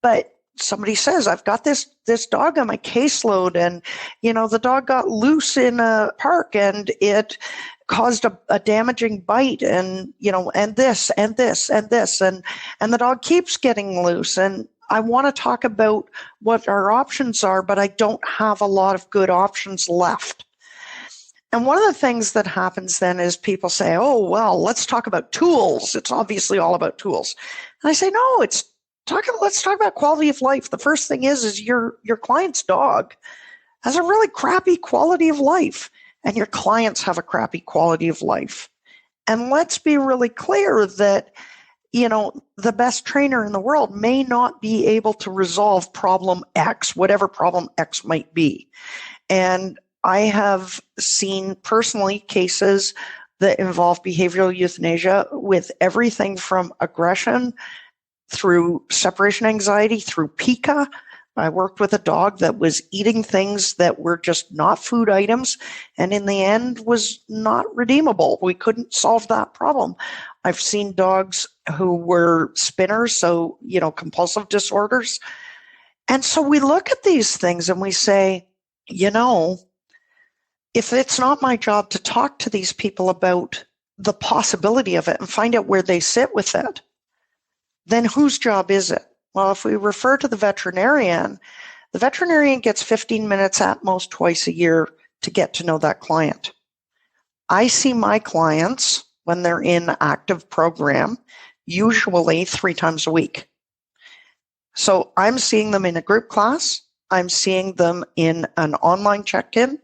But somebody says, I've got this dog on my caseload and, the dog got loose in a park and it caused a damaging bite and, and this and this and this. And the dog keeps getting loose. And I want to talk about what our options are, but I don't have a lot of good options left. And one of the things that happens then is people say, oh, well, let's talk about tools. It's obviously all about tools. And I say, no, let's talk about quality of life. The first thing is your client's dog has a really crappy quality of life, and your clients have a crappy quality of life. And let's be really clear that the best trainer in the world may not be able to resolve problem X, whatever problem X might be. And I have seen personally cases that involve behavioral euthanasia with everything from aggression through separation anxiety, through pica. I worked with a dog that was eating things that were just not food items, and in the end was not redeemable. We couldn't solve that problem. I've seen dogs who were spinners, so, compulsive disorders. And so we look at these things and we say, if it's not my job to talk to these people about the possibility of it and find out where they sit with it, then whose job is it? Well, if we refer to the veterinarian gets 15 minutes at most twice a year to get to know that client. I see my clients, when they're in active program, usually 3 times a week. So I'm seeing them in a group class. I'm seeing them in an online check-in,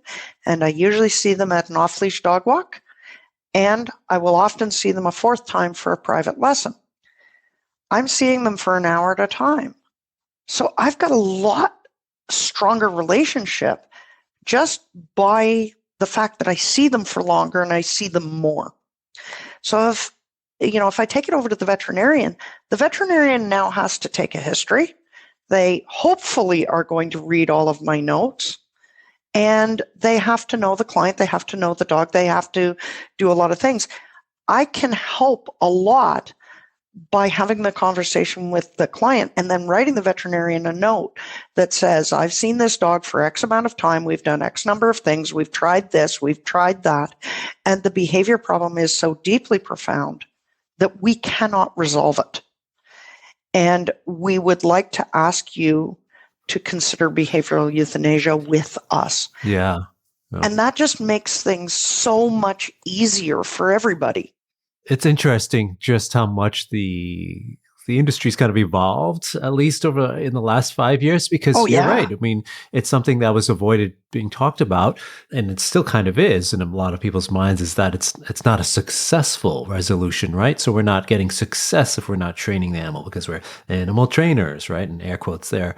and I usually see them at an off-leash dog walk. And I will often see them a 4th time for a private lesson. I'm seeing them for an hour at a time. So I've got a lot stronger relationship just by the fact that I see them for longer and I see them more. So if I take it over to the veterinarian now has to take a history. They hopefully are going to read all of my notes, and they have to know the client. They have to know the dog. They have to do a lot of things. I can help a lot by having the conversation with the client and then writing the veterinarian a note that says, I've seen this dog for X amount of time. We've done X number of things. We've tried this. We've tried that. And the behavior problem is so deeply profound that we cannot resolve it. And we would like to ask you to consider behavioral euthanasia with us. Yeah. And that just makes things so much easier for everybody. It's interesting just how much the industry's kind of evolved, at least over in the last 5 years, because you're right. I mean, it's something that was avoided being talked about, and it still kind of is in a lot of people's minds, is that it's not a successful resolution, right? So we're not getting success if we're not training the animal because we're animal trainers, right? And air quotes there.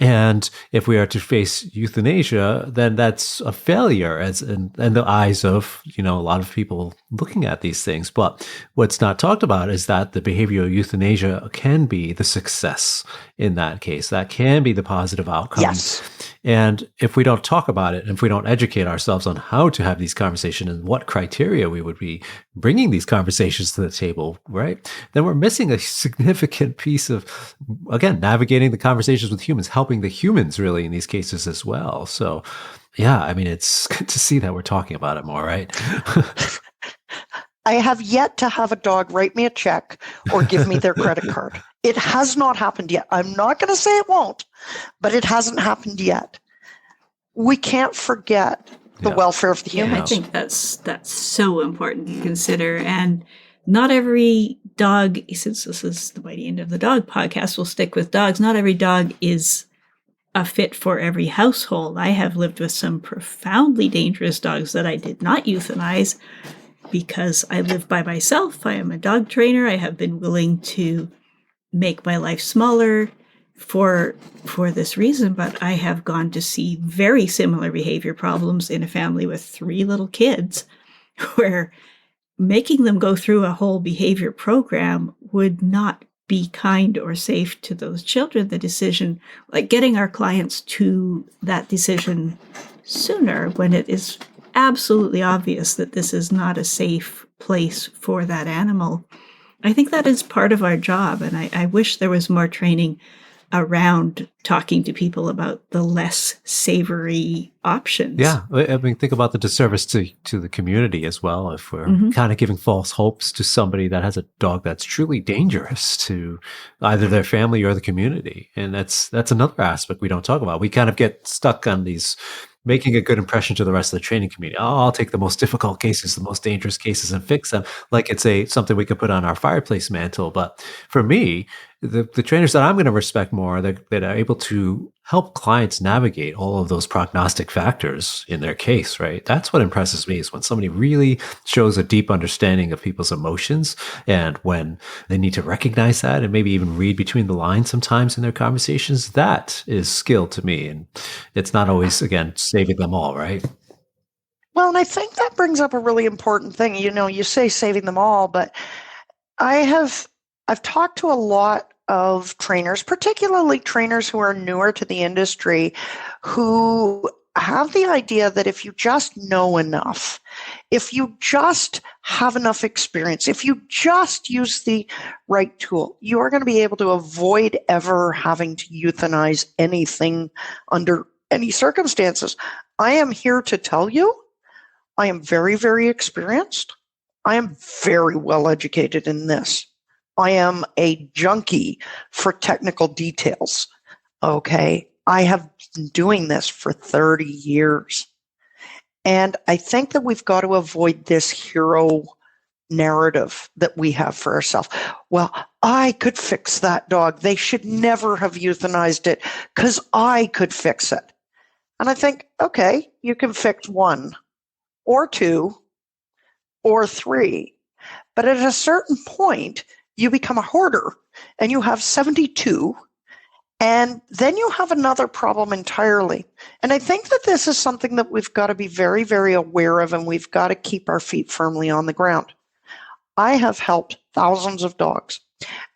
And if we are to face euthanasia, then that's a failure in the eyes of, a lot of people looking at these things. But what's not talked about is that the behavioral euthanasia can be the success in that case. That can be the positive outcome. Yes. And if we don't talk about it, and if we don't educate ourselves on how to have these conversations and what criteria we would be bringing these conversations to the table, right, then we're missing a significant piece of, again, navigating the conversations with humans, helping the humans really in these cases as well. So, yeah, I mean, it's good to see that we're talking about it more, right? I have yet to have a dog write me a check or give me their credit card. It has not happened yet. I'm not going to say it won't, but it hasn't happened yet. We can't forget the welfare of the humans. I think that's so important to consider. And not every dog, since this is the Mighty End of the Dog podcast, will stick with dogs. Not every dog is a fit for every household. I have lived with some profoundly dangerous dogs that I did not euthanize because I live by myself. I am a dog trainer. I have been willing to make my life smaller for this reason, but I have gone to see very similar behavior problems in a family with 3 little kids where making them go through a whole behavior program would not be kind or safe to those children. The decision, like getting our clients to that decision sooner when it is absolutely obvious that this is not a safe place for that animal. I think that is part of our job, and I wish there was more training around talking to people about the less savory options. Yeah, I mean, think about the disservice to the community as well. If we're kind of giving false hopes to somebody that has a dog that's truly dangerous to either their family or the community, and that's another aspect we don't talk about. We kind of get stuck on these making a good impression to the rest of the training community. Oh, I'll take the most difficult cases, the most dangerous cases, and fix them like it's something we could put on our fireplace mantle. But for me, the trainers that I'm going to respect more, that are able to help clients navigate all of those prognostic factors in their case, right? That's what impresses me, is when somebody really shows a deep understanding of people's emotions, and when they need to recognize that and maybe even read between the lines sometimes in their conversations. That is skill to me. And it's not always, again, saving them all, right? Well, and I think that brings up a really important thing. You say saving them all, but I've talked to a lot of trainers, particularly trainers who are newer to the industry, who have the idea that if you just know enough, if you just have enough experience, if you just use the right tool, you are going to be able to avoid ever having to euthanize anything under any circumstances. I am here to tell you, I am very, very experienced. I am very well educated in this. I am a junkie for technical details. Okay. I have been doing this for 30 years. And I think that we've got to avoid this hero narrative that we have for ourselves. Well, I could fix that dog. They should never have euthanized it because I could fix it. And I think, okay, you can fix 1 or 2 or 3. But at a certain point, you become a hoarder and you have 72. And then you have another problem entirely. And I think that this is something that we've got to be very, very aware of, and we've got to keep our feet firmly on the ground. I have helped thousands of dogs.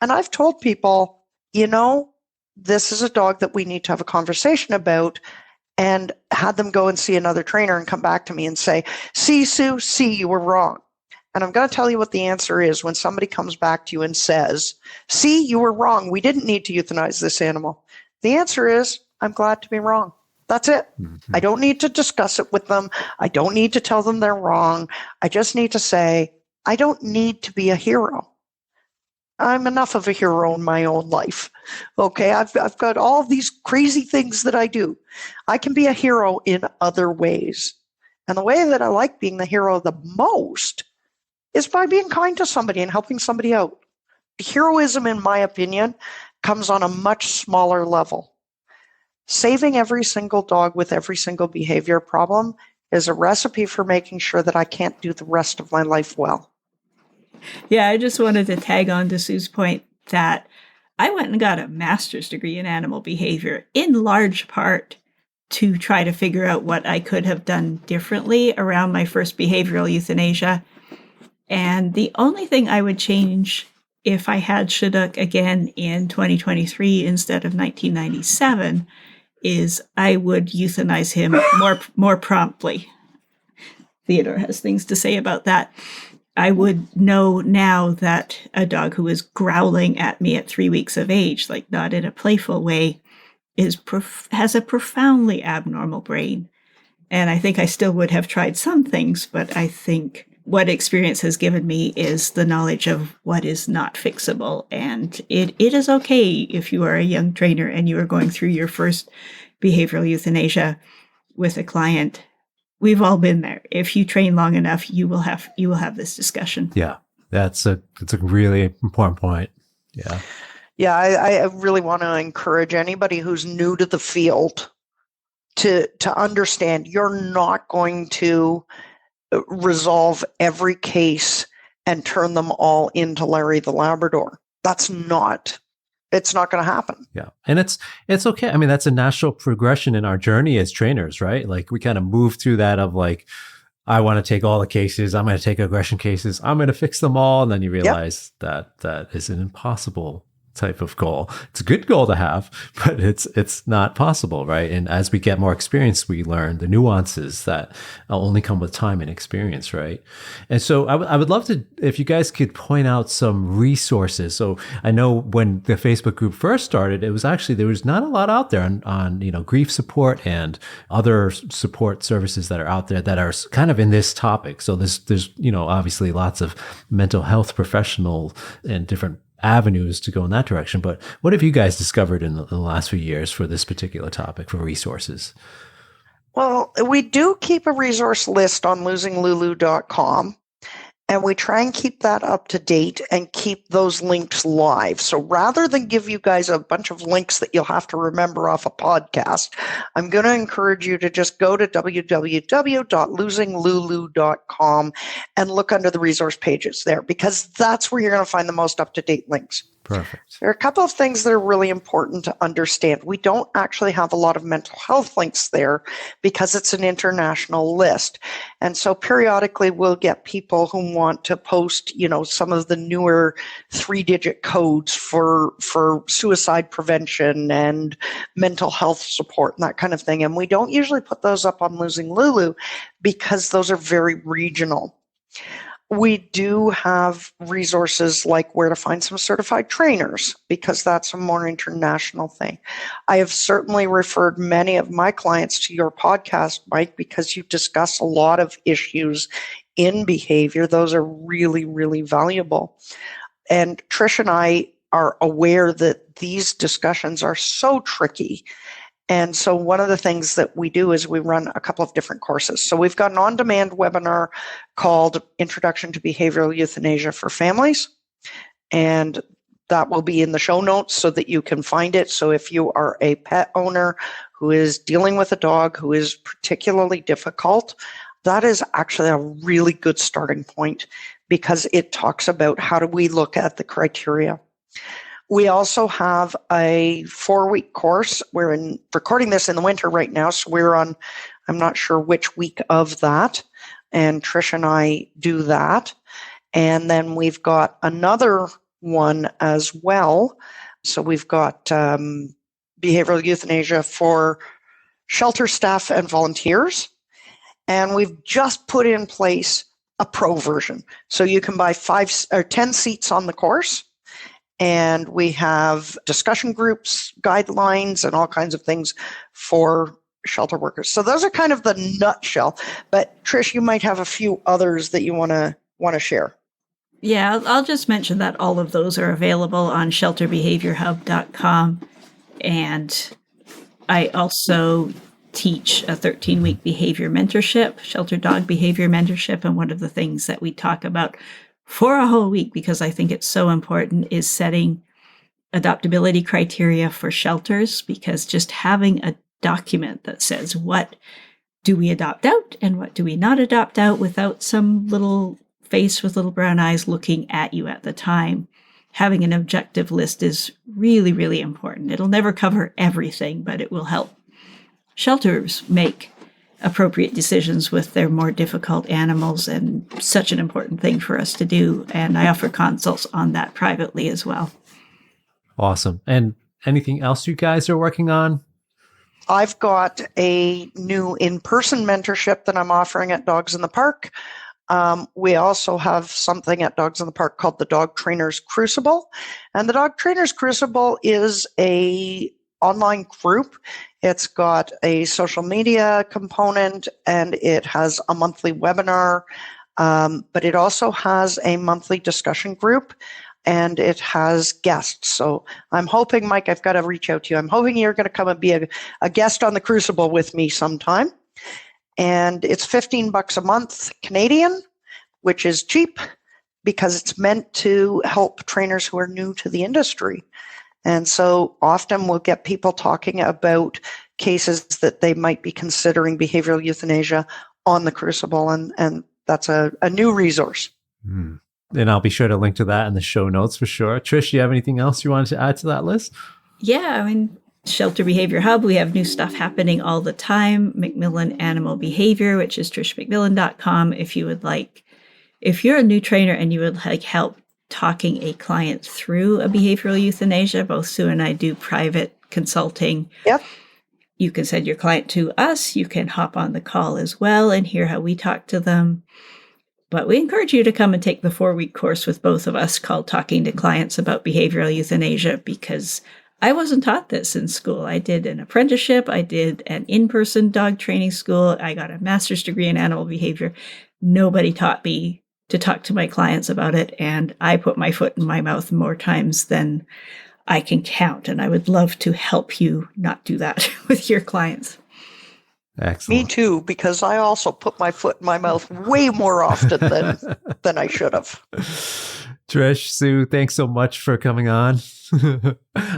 And I've told people, this is a dog that we need to have a conversation about, and had them go and see another trainer and come back to me and say, see, Sue, you were wrong. And I'm going to tell you what the answer is when somebody comes back to you and says, see, you were wrong. We didn't need to euthanize this animal. The answer is, I'm glad to be wrong. That's it. Mm-hmm. I don't need to discuss it with them. I don't need to tell them they're wrong. I just need to say, I don't need to be a hero. I'm enough of a hero in my own life. Okay, I've got all these crazy things that I do. I can be a hero in other ways. And the way that I like being the hero the most is by being kind to somebody and helping somebody out. Heroism, in my opinion, comes on a much smaller level. Saving every single dog with every single behavior problem is a recipe for making sure that I can't do the rest of my life well. Yeah, I just wanted to tag on to Sue's point that I went and got a master's degree in animal behavior, in large part to try to figure out what I could have done differently around my first behavioral euthanasia. And the only thing I would change if I had Shuduk again in 2023 instead of 1997 is I would euthanize him more promptly. Theodore has things to say about that. I would know now that a dog who is growling at me at 3 weeks of age, like not in a playful way, has a profoundly abnormal brain. And I think I still would have tried some things, but I think what experience has given me is the knowledge of what is not fixable. And it is okay if you are a young trainer and you are going through your first behavioral euthanasia with a client. We've all been there. If you train long enough, you will have this discussion. Yeah, that's a really important point. Yeah. Yeah, I really want to encourage anybody who's new to the field to understand you're not going to resolve every case and turn them all into Larry the Labrador. It's not going to happen. Yeah. And it's okay. I mean, that's a natural progression in our journey as trainers, right? Like we kind of move through that of like, I want to take all the cases. I'm going to take aggression cases. I'm going to fix them all. And then you realize that is an impossible type of goal. It's a good goal to have, but it's not possible, right? And as we get more experience, we learn the nuances that only come with time and experience, right? And so I would love to, if you guys could point out some resources. So I know when the Facebook group first started, it was actually, there was not a lot out there on grief support and other support services that are out there that are kind of in this topic. So there's obviously lots of mental health professional and different avenues to go in that direction. But what have you guys discovered in the last few years for this particular topic for resources? Well, we do keep a resource list on losinglulu.com, and we try and keep that up to date and keep those links live. So rather than give you guys a bunch of links that you'll have to remember off a podcast, I'm going to encourage you to just go to www.losinglulu.com and look under the resource pages there, because that's where you're going to find the most up-to-date links. Perfect. There are a couple of things that are really important to understand. We don't actually have a lot of mental health links there because it's an international list. And so periodically we'll get people who want to post, some of the newer 3-digit codes for suicide prevention and mental health support and that kind of thing. And we don't usually put those up on Losing Lulu because those are very regional. We do have resources like where to find some certified trainers, because that's a more international thing. I have certainly referred many of my clients to your podcast, Mike, because you discuss a lot of issues in behavior. Those are really, really valuable. And Trish and I are aware that these discussions are so tricky And so one of the things that we do is we run a couple of different courses. So we've got an on-demand webinar called Introduction to Behavioral Euthanasia for Families. And that will be in the show notes so that you can find it. So if you are a pet owner who is dealing with a dog who is particularly difficult, that is actually a really good starting point because it talks about how do we look at the criteria. We also have a 4-week course. We're recording this in the winter right now, so we're on, I'm not sure which week of that, and Trish and I do that. And then we've got another one as well. So we've got behavioral euthanasia for shelter staff and volunteers. And we've just put in place a pro version. So you can buy 5 or 10 seats on the course. And we have discussion groups, guidelines, and all kinds of things for shelter workers. So those are kind of the nutshell. But Trish, you might have a few others that you want to share. Yeah, I'll just mention that all of those are available on shelterbehaviorhub.com. And I also teach a 13-week behavior mentorship, shelter dog behavior mentorship. And one of the things that we talk about for a whole week, because I think it's so important, is setting adoptability criteria for shelters, because just having a document that says what do we adopt out and what do we not adopt out without some little face with little brown eyes looking at you at the time, having an objective list is really, really important. It'll never cover everything, but it will help shelters make appropriate decisions with their more difficult animals, and such an important thing for us to do. And I offer consults on that privately as well. Awesome. And anything else you guys are working on? I've got a new in-person mentorship that I'm offering at Dogs in the Park. We also have something at Dogs in the Park called the Dog Trainers Crucible. And the Dog Trainers Crucible is a online group. It's got a social media component and it has a monthly webinar, but it also has a monthly discussion group and it has guests. So I'm hoping, Mike, I've got to reach out to you. I'm hoping you're going to come and be a guest on the Crucible with me sometime. And it's $15 a month Canadian, which is cheap because it's meant to help trainers who are new to the industry. And so often we'll get people talking about cases that they might be considering behavioral euthanasia on the Crucible, and that's a new resource. And I'll be sure to link to that in the show notes for sure. Trish, do you have anything else you wanted to add to that list? Yeah, I mean, Shelter Behavior Hub, we have new stuff happening all the time. McMillan Animal Behavior, which is trishmcmillan.com. If you're a new trainer and you would like help talking a client through a behavioral euthanasia, both Sue and I do private consulting. Yep. You can send your client to us. You can hop on the call as well and hear how we talk to them. But we encourage you to come and take the 4-week course with both of us called Talking to Clients About Behavioral Euthanasia, because I wasn't taught this in school. I did an apprenticeship. I did an in-person dog training school. I got a master's degree in animal behavior. Nobody taught me to talk to my clients about it, and I put my foot in my mouth more times than I can count, and I would love to help you not do that with your clients. Excellent. Me too, because I also put my foot in my mouth way more often than I should have. Trish, Sue, thanks so much for coming on.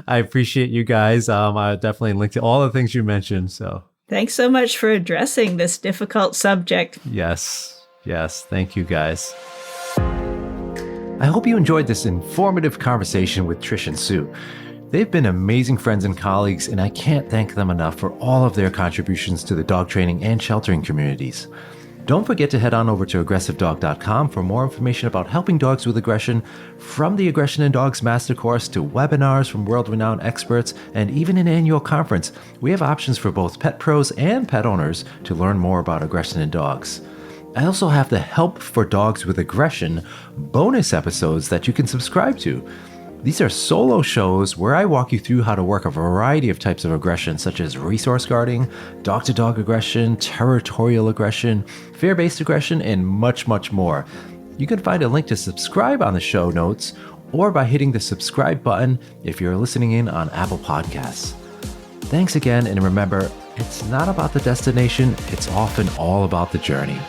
I appreciate you guys. I'll definitely link to all the things you mentioned. So thanks so much for addressing this difficult subject. Yes. Thank you, guys. I hope you enjoyed this informative conversation with Trish and Sue. They've been amazing friends and colleagues, and I can't thank them enough for all of their contributions to the dog training and sheltering communities. Don't forget to head on over to aggressivedog.com for more information about helping dogs with aggression, from the Aggression in Dogs Master Course to webinars from world-renowned experts and even an annual conference. We have options for both pet pros and pet owners to learn more about aggression in dogs. I also have the Help for Dogs with Aggression bonus episodes that you can subscribe to. These are solo shows where I walk you through how to work a variety of types of aggression, such as resource guarding, dog-to-dog aggression, territorial aggression, fear-based aggression, and much, much more. You can find a link to subscribe on the show notes or by hitting the subscribe button if you're listening in on Apple Podcasts. Thanks again, and remember, it's not about the destination, it's often all about the journey.